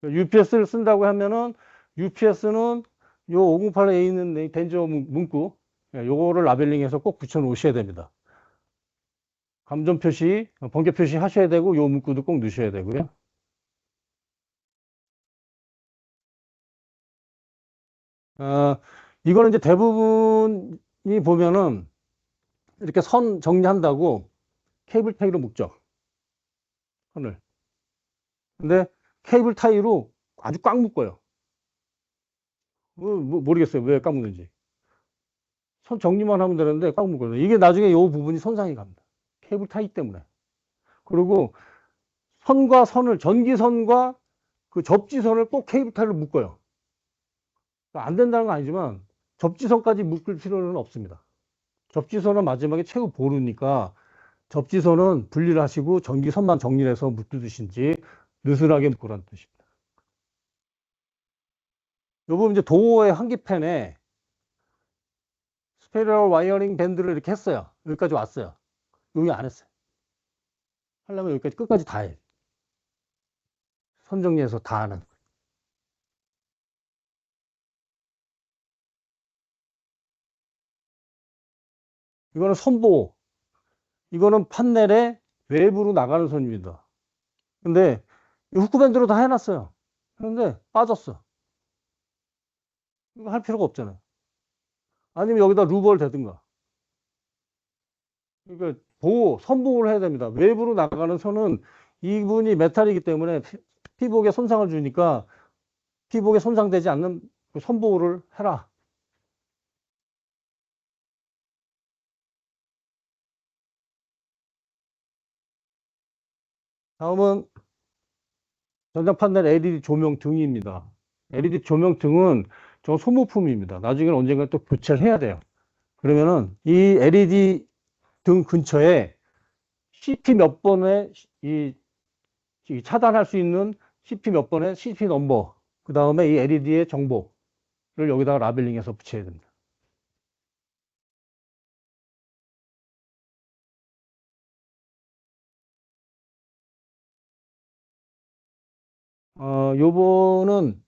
UPS를 쓴다고 하면은 UPS는 요 508에 있는 덴저 문구 요거를 라벨링해서 꼭 붙여 놓으셔야 됩니다. 감전 표시, 번개 표시 하셔야 되고 요 문구도 꼭 넣으셔야 되고요. 이거는 이제 대부분이 보면은 이렇게 선 정리한다고 케이블 타이로 묶죠. 선을. 근데 케이블 타이로 아주 꽉 묶어요. 모르겠어요. 왜 꽉 묶는지. 선 정리만 하면 되는데 꽉 묶어요. 이게 나중에 이 부분이 손상이 갑니다. 케이블 타이 때문에. 그리고 선과 선을, 전기선과 그 접지선을 꼭 케이블 타이로 묶어요. 안 된다는 건 아니지만 접지선까지 묶을 필요는 없습니다. 접지선은 마지막에 최후 보루니까 접지선은 분리를 하시고 전기선만 정리를 해서 묶으시든지 느슨하게 묶으라는 뜻입니다. 요 부분 이제 도어의 한기팬에 스페리얼 와이어링 밴드를 이렇게 했어요. 여기까지 왔어요. 여기 안 했어요. 하려면 여기까지 끝까지 다 해요. 선 정리해서 다 하는. 이거는 선보호. 이거는 판넬의 외부로 나가는 선입니다. 근데 후크밴드로 다 해놨어요. 그런데 빠졌어. 이거 할 필요가 없잖아요. 아니면 여기다 루버를 대든가. 그러니까 선보호를 해야 됩니다. 외부로 나가는 선은 이분이 메탈이기 때문에 피복에 손상을 주니까 피복에 손상되지 않는 그 선보호를 해라. 다음은 전장 판넬 LED 조명 등입니다. LED 조명 등은 저 소모품입니다. 나중에는 언젠가 또 교체를 해야 돼요. 그러면은 이 LED 등 근처에 CP 몇 번에 이 차단할 수 있는 CP 몇 번의 CP 넘버, 그 다음에 이 LED의 정보를 여기다가 라벨링해서 붙여야 됩니다. 요거는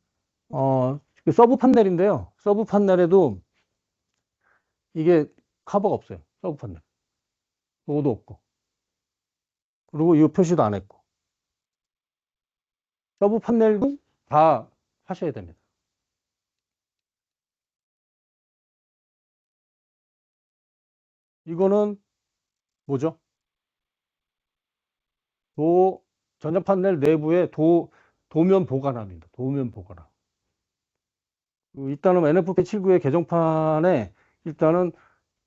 그 서브 판넬인데요. 서브 판넬에도 이게 커버가 없어요. 서브 판넬. 로고도 없고. 그리고 이 표시도 안 했고. 서브 판넬도 다 하셔야 됩니다. 이거는 뭐죠? 전장 판넬 내부에 도면 보관함입니다. 도면 보관함. 일단은 NFP79의 개정판에 일단은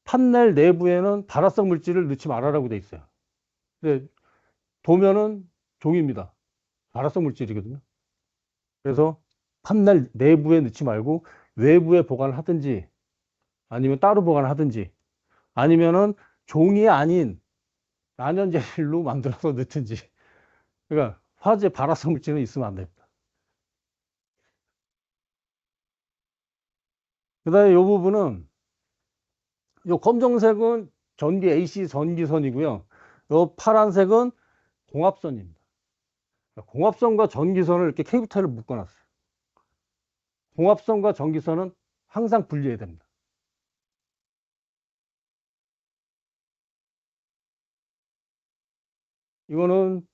판넬 내부에는 발화성 물질을 넣지 말아라고 돼 있어요. 근데 도면은 종입니다. 발화성 물질이거든요. 그래서 판넬 내부에 넣지 말고 외부에 보관을 하든지 아니면 따로 보관을 하든지 아니면은 종이 아닌 난연제일로 만들어서 넣든지. 그러니까 화재 발화성 물질은 있으면 안 됩니다. 그 다음에 이 부분은 이 검정색은 전기 AC 전기선이고요. 이 파란색은 공합선입니다. 공합선과 전기선을 이렇게 케이블 타이를 묶어놨어요. 공합선과 전기선은 항상 분리해야 됩니다. 이거는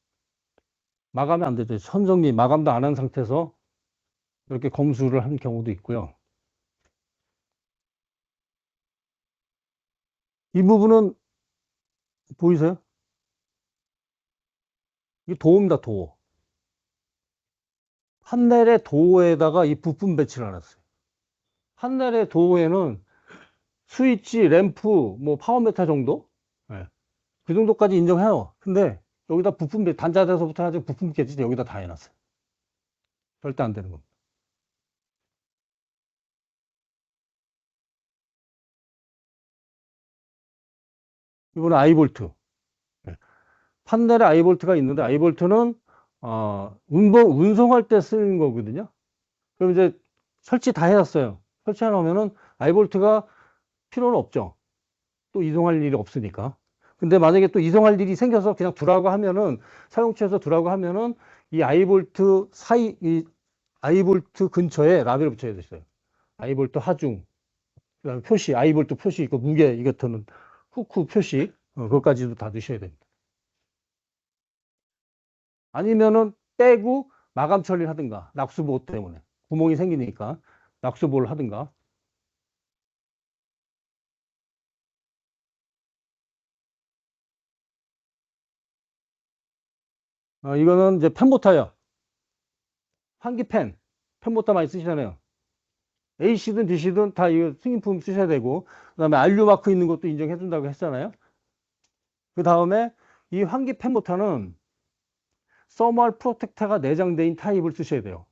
마감이 안 되죠. 선정리 마감도 안 한 상태에서 이렇게 검수를 한 경우도 있고요. 이 부분은 보이세요? 이 도어입니다. 도어. 판넬의 도어에다가 이 부품 배치를 해놨어요. 판넬의 도어에는 스위치, 램프, 뭐 파워메타 정도? 네. 그 정도까지 인정해요. 근데 여기다 부품 단자대에서부터 아주 부품 깨지 여기다 다 해놨어요. 절대 안 되는 겁니다. 이거는 아이볼트. 네. 판넬에 아이볼트가 있는데 아이볼트는 운송할 때 쓰는 거거든요. 그럼 이제 설치 다 해놨어요. 설치해 놓으면은 아이볼트가 필요는 없죠. 또 이동할 일이 없으니까. 근데 만약에 또 이동할 일이 생겨서 그냥 두라고 하면은 사용처에서 두라고 하면은 이 아이볼트 사이 이 I볼트 근처에 라벨을 붙여야 됐어요. I볼트 하중, 그다음에 표시, I볼트 표시 있고 무게 이것들은 후크 표시, 그것까지도 다 넣으셔야 됩니다. 아니면은 빼고 마감 처리를 하든가, 낙수보호 때문에 구멍이 생기니까 낙수보호를 하든가. 이거는 이제 펜모터예요. 환기펜, 펜모터 많이 쓰시잖아요. A씨든 D씨든 다 이거 승인품 쓰셔야 되고, 그다음에 RU 마크 있는 것도 인정해 준다고 했잖아요. 그 다음에 이 환기 펜모터는 서멀 프로텍터가 내장된 타입을 쓰셔야 돼요.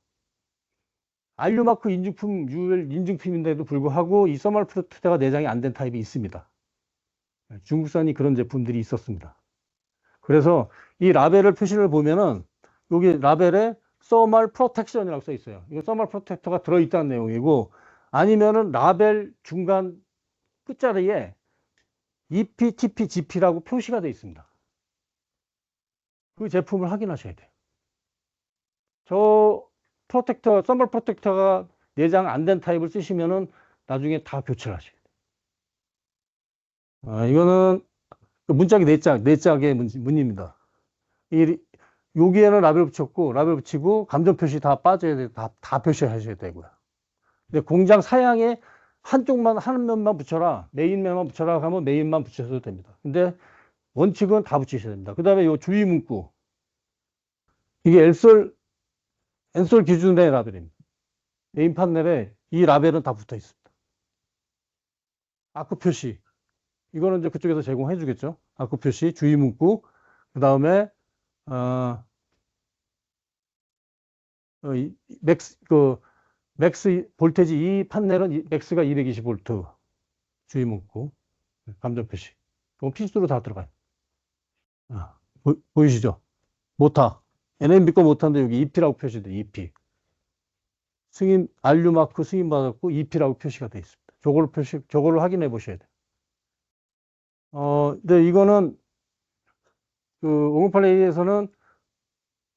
RU 마크 인증품, UL 인증품인데도 불구하고 이 서멀 프로텍터가 내장이 안 된 타입이 있습니다. 중국산이 그런 제품들이 있었습니다. 그래서 이 라벨을 표시를 보면은 여기 라벨에 서멀 프로텍션이라고 써 있어요. 이거 서멀 프로텍터가 들어있다는 내용이고, 아니면은 라벨 중간 끝자리에 EPTP, GP라고 표시가 되어 있습니다. 그 제품을 확인하셔야 돼요. 저 프로텍터, 서멀 프로텍터가 내장 안 된 타입을 쓰시면은 나중에 다 교체를 하셔야 돼요. 이거는 문짝이 4짝의 문입니다. 여기에는 라벨 붙였고, 라벨 붙이고, 감정 표시 다 빠져야 돼요. 다 표시하셔야 되고요. 근데 공장 사양에 한쪽만, 한 면만 붙여라, 메인면만 붙여라 하면 메인만 붙여도 됩니다. 근데 원칙은 다 붙이셔야 됩니다. 그 다음에 요 주의 문구. 이게 엔솔 기준의 라벨입니다. 메인 판넬에 이 라벨은 다 붙어 있습니다. 아크 표시. 이거는 이제 그쪽에서 제공해 주겠죠. 아크 표시, 주의 문구. 그 다음에, 맥스 볼테지 이 판넬은 맥스가 220V 주의 문구, 감정 표시. 이건 필수로 다 들어가요. 보이시죠? 모타. NMB 거 모타인데 여기 EP라고 표시돼. EP. 승인 RU 마크 승인 받았고 EP라고 표시가 되어 있습니다. 저거를 확인해 보셔야 돼요. 근데 이거는 그 508A에서는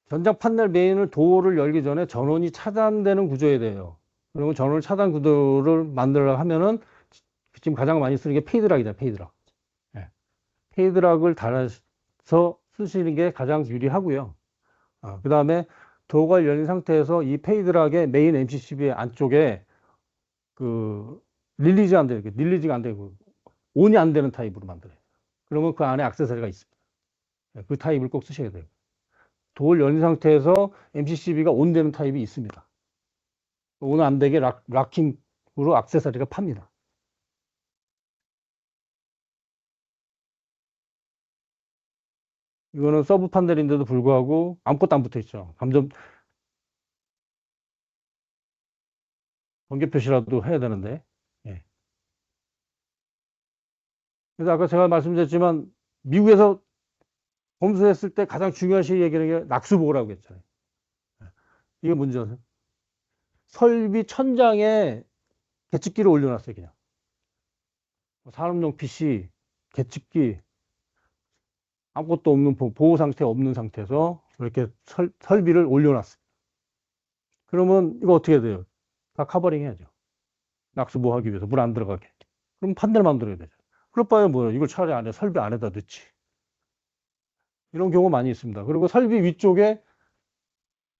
전장 판넬 메인을 도어를 열기 전에 전원이 차단되는 구조여야 돼요. 그러면 전원 차단 구도를 만들려고 하면은 지금 가장 많이 쓰는 게 페이드락이다, 페이드락. 네. 페이드락을 달아서 쓰시는 게 가장 유리하고요. 그 다음에 도어가 열린 상태에서 이 페이드락의 메인 MCCB 안쪽에 릴리즈가 안 되고, 온이 안 되는 타입으로 만들어요. 그러면 그 안에 액세서리가 있습니다. 그 타입을 꼭 쓰셔야 돼요. 도어를 열린 상태에서 MCCB가 온되는 타입이 있습니다. 온 안 되게 락킹으로 액세서리가 팝니다. 이거는 서브 판넬인데도 불구하고 아무것도 안 붙어 있죠. 번개 표시라도 해야 되는데. 예. 그래서 아까 제가 말씀드렸지만 미국에서 검수했을 때 가장 중요시 얘기하는 게 낙수보호라고 했잖아요. 이게 문제죠. 설비 천장에 계측기를 올려놨어요, 그냥. 산업용 PC, 계측기, 아무것도 없는 보호 상태 없는 상태에서 이렇게 설비를 올려놨어요. 그러면 이거 어떻게 돼요? 다 커버링 해야죠. 낙수 보호하기 위해서 물 안 들어가게. 그럼 판넬 만들어야 되죠. 그럴 바에 뭐예요? 이걸 차라리 설비 안에다 넣지. 이런 경우 많이 있습니다. 그리고 설비 위쪽에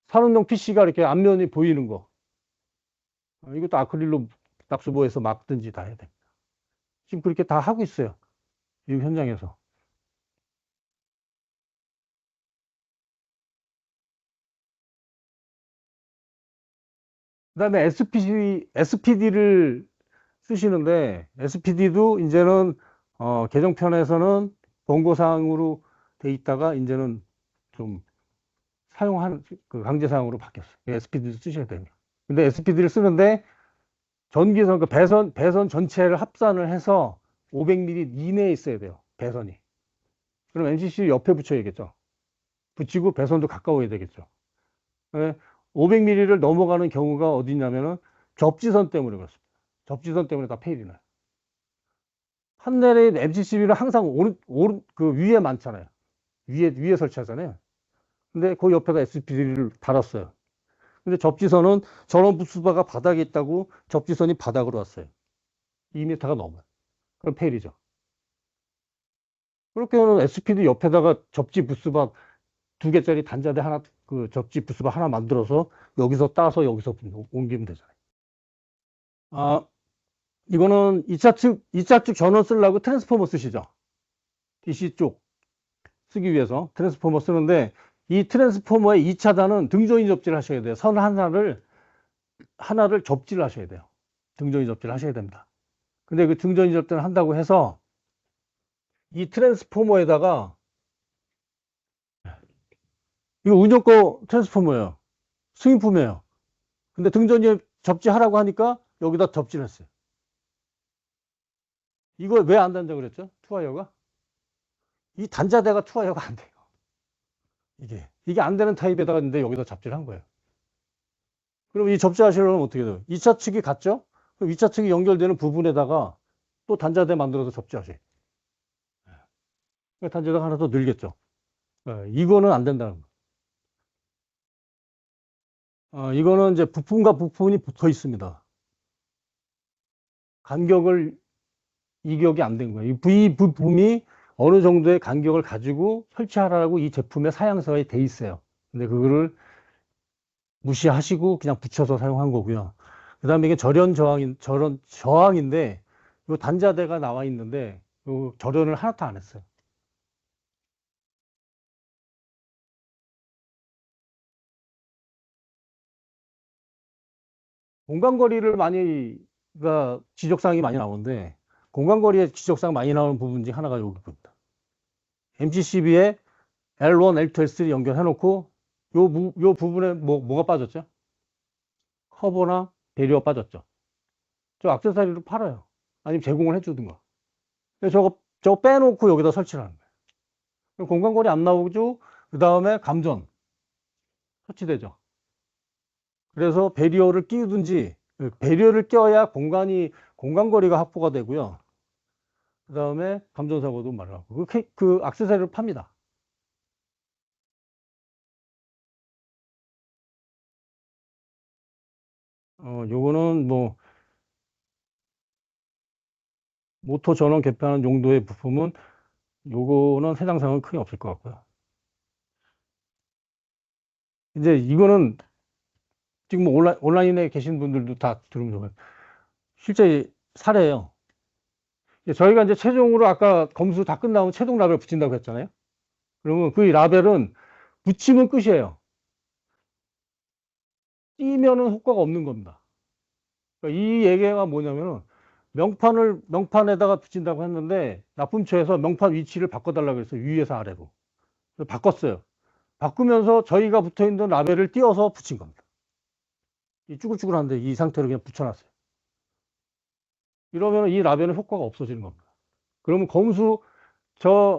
산업용 PC가 이렇게 앞면이 보이는 거. 이것도 아크릴로 낙수 보호해서 막든지 다 해야 됩니다. 지금 그렇게 다 하고 있어요. 이 현장에서. 그 다음에 SPD를 쓰시는데, SPD도 이제는, 개정편에서는 권고사항으로 돼 있다가, 이제는 좀 강제사항으로 바뀌었어요. SPD도 쓰셔야 됩니다. 근데 SPD를 쓰는데, 전기선, 배선 전체를 합산을 해서 500mm 이내에 있어야 돼요. 배선이. 그럼 MCC 옆에 붙여야겠죠. 붙이고 배선도 가까워야 되겠죠. 500mm를 넘어가는 경우가 어디냐면은 접지선 때문에 그렇습니다. 접지선 때문에 다 페일이 나요. 판넬의 MCCB는 항상 그 위에 많잖아요. 위에 설치하잖아요. 근데 그 옆에다 SPD를 달았어요. 근데 접지선은 전원 부스바가 바닥에 있다고 접지선이 바닥으로 왔어요. 2m가 넘어요. 그럼 페일이죠. 그렇게 하면 SPD 옆에다가 접지 부스바 2개짜리 단자대 하나, 그 접지 부스바 하나 만들어서 여기서 따서 여기서 옮기면 되잖아요. 아, 이거는 2차 측 전원 쓰려고 트랜스포머 쓰시죠. DC 쪽 쓰기 위해서 트랜스포머 쓰는데, 이 트랜스포머의 2차단은 등조인 접지를 하셔야 돼요. 선 하나를 접지를 하셔야 돼요. 등조인 접지를 하셔야 됩니다. 근데 그 등조인 접지를 한다고 해서 이 트랜스포머에다가, 이거 운영거 트랜스포머예요. 승인품이에요. 근데 등전이 접지하라고 하니까 여기다 접지를 했어요. 이거 왜 안 된다고 그랬죠? 투와이어가? 이 단자대가 투와이어가 안 돼요. 이게 안 되는 타입에다가 있는데 여기다 접지를 한 거예요. 그럼 이 접지하시려면 어떻게 돼요? 2차 측이 갔죠? 그럼 2차 측이 연결되는 부분에다가 또 단자대 만들어서 접지하세요. 단자대가 하나 더 늘겠죠. 이거는 안 된다는 거예요. 이거는 이제 부품과 부품이 붙어 있습니다. 간격을 이격이 안 된 거예요. 이 부품이 어느 정도의 간격을 가지고 설치하라고 이 제품의 사양서에 돼 있어요. 근데 그거를 무시하시고 그냥 붙여서 사용한 거고요. 그 다음에 이게 절연 저항인데, 이 단자대가 나와 있는데, 이 절연을 하나도 안 했어요. 공간거리를 지적사항이 많이 나오는데, 공간거리에 지적사항 많이 나오는 부분 중 하나가 여기 보입니다. MCCB에 L1, L2, L3 연결해놓고, 요 부분에 뭐가 빠졌죠? 커버나 배리어 빠졌죠. 저 액세서리로 팔아요. 아니면 제공을 해주든가. 저거 빼놓고 여기다 설치를 하는 거예요. 공간거리 안 나오죠? 그 다음에 감전 설치되죠. 그래서 배리어를 끼우든지, 배리어를 껴야 공간거리가 확보가 되고요. 그 다음에 감전사고도 말하고, 그 액세서리를 팝니다. 요거는 뭐, 모터 전원 개편하는 용도의 부품은 요거는 세상상은 크게 없을 것 같고요. 이제 이거는 지금 온라인에 계신 분들도 다 들으면 좋아요. 실제 사례예요. 저희가 이제 최종으로 아까 검수 다 끝나면 최종 라벨 붙인다고 했잖아요. 그러면 그 라벨은 붙이면 끝이에요. 띄면은 효과가 없는 겁니다. 그러니까 이 얘기가 뭐냐면은, 명판에다가 붙인다고 했는데 납품처에서 명판 위치를 바꿔달라고 해서 위에서 아래로 그래서 바꿨어요. 바꾸면서 저희가 붙어있는 라벨을 띄워서 붙인 겁니다. 이 쭈글쭈글한데 이 상태로 그냥 붙여놨어요. 이러면 이 라벨은 효과가 없어지는 겁니다. 그러면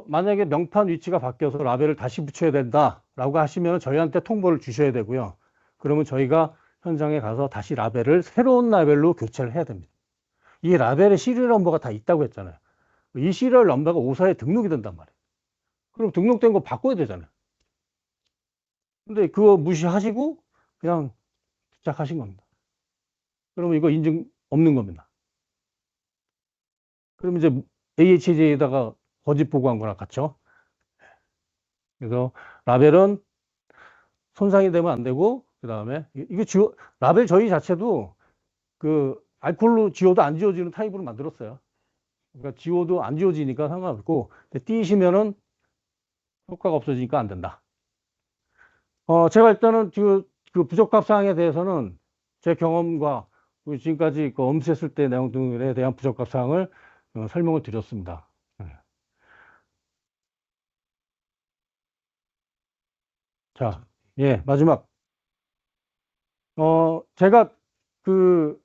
만약에 명판 위치가 바뀌어서 라벨을 다시 붙여야 된다라고 하시면 저희한테 통보를 주셔야 되고요. 그러면 저희가 현장에 가서 다시 새로운 라벨로 교체를 해야 됩니다. 이 라벨에 시리얼 넘버가 다 있다고 했잖아요. 이 시리얼 넘버가 오사에 등록이 된단 말이에요. 그럼 등록된 거 바꿔야 되잖아요. 근데 그거 무시하시고 그냥 부착하신 겁니다. 그러면 이거 인증 없는 겁니다. 그럼 이제 AHJ에다가 거짓 보고한 거랑 같죠. 그래서 라벨은 손상이 되면 안 되고, 그 다음에 라벨 저희 자체도 그 알콜로 지워도 안 지워지는 타입으로 만들었어요. 그러니까 지워도 안 지워지니까 상관없고, 띄시면은 효과가 없어지니까 안 된다. 제가 일단은 그 부적합 사항에 대해서는 제 경험과 지금까지 그 엄수했을 때 내용 등에 대한 부적합 사항을 설명을 드렸습니다. 자, 예, 마지막. 제가 그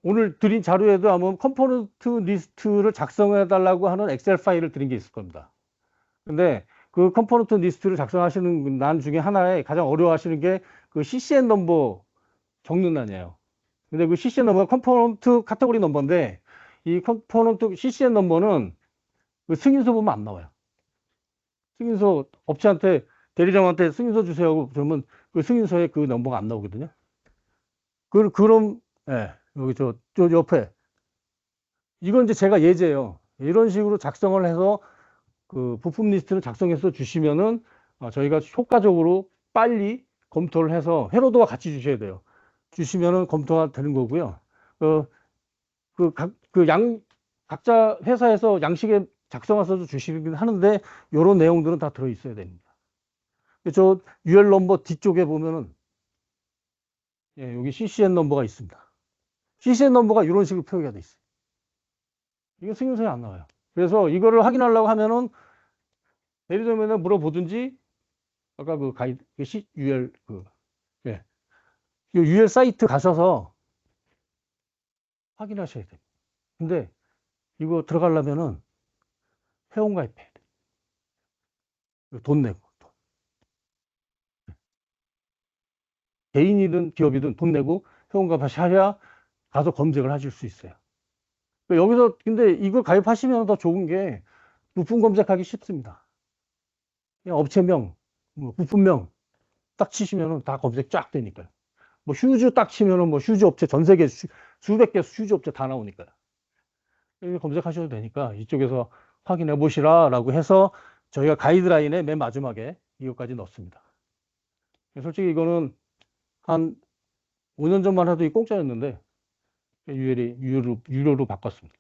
오늘 드린 자료에도 아마 컴포넌트 리스트를 작성해 달라고 하는 엑셀 파일을 드린 게 있을 겁니다. 근데 그 컴포넌트 리스트를 작성하시는 난 중에 하나에 가장 어려워하시는 게 그 CCN 넘버 적는 난이에요. 근데 그 CCN 넘버가 컴포넌트 카테고리 넘버인데, 이 컴포넌트 CCN 넘버는 그 승인서 보면 안 나와요. 승인서 대리점한테 승인서 주세요. 그러면 그 승인서에 그 넘버가 안 나오거든요. 그럼, 예, 여기 저 옆에. 이건 이제 제가 예제예요. 이런 식으로 작성을 해서 그 부품 리스트를 작성해서 주시면은 저희가 효과적으로 빨리 검토를 해서 회로도와 같이 주셔야 돼요. 주시면은 검토가 되는 거고요. 각자 회사에서 양식에 작성해서 주시긴 하는데, 요런 내용들은 다 들어있어야 됩니다. 저 UL 넘버 뒤쪽에 보면은, 예, 여기 CCN 넘버가 있습니다. CCN 넘버가 이런 식으로 표기가 돼 있어요. 이거 승인서에 안 나와요. 그래서 이거를 확인하려고 하면은 대리점에다 물어보든지, 아까 그 가이드, UL, 예. UL 사이트 가셔서 확인하셔야 돼요. 근데 이거 들어가려면은 회원가입해야 돼요. 돈 내고. 개인이든 기업이든 돈 내고 회원가입하셔야 가서 검색을 하실 수 있어요. 여기서, 근데 이걸 가입하시면 더 좋은 게 부품 검색하기 쉽습니다. 그냥 업체명, 뭐 부품명 딱 치시면은 다 검색 쫙 되니까요. 뭐 휴즈 딱 치면은 뭐 휴즈 업체 전 세계 수백 개 휴즈 업체 다 나오니까요. 검색하셔도 되니까 이쪽에서 확인해 보시라라고 해서 저희가 가이드라인에 맨 마지막에 이것까지 넣습니다. 솔직히 이거는 한 5년 전만 해도 이 공짜였는데 유료로 바꿨습니다.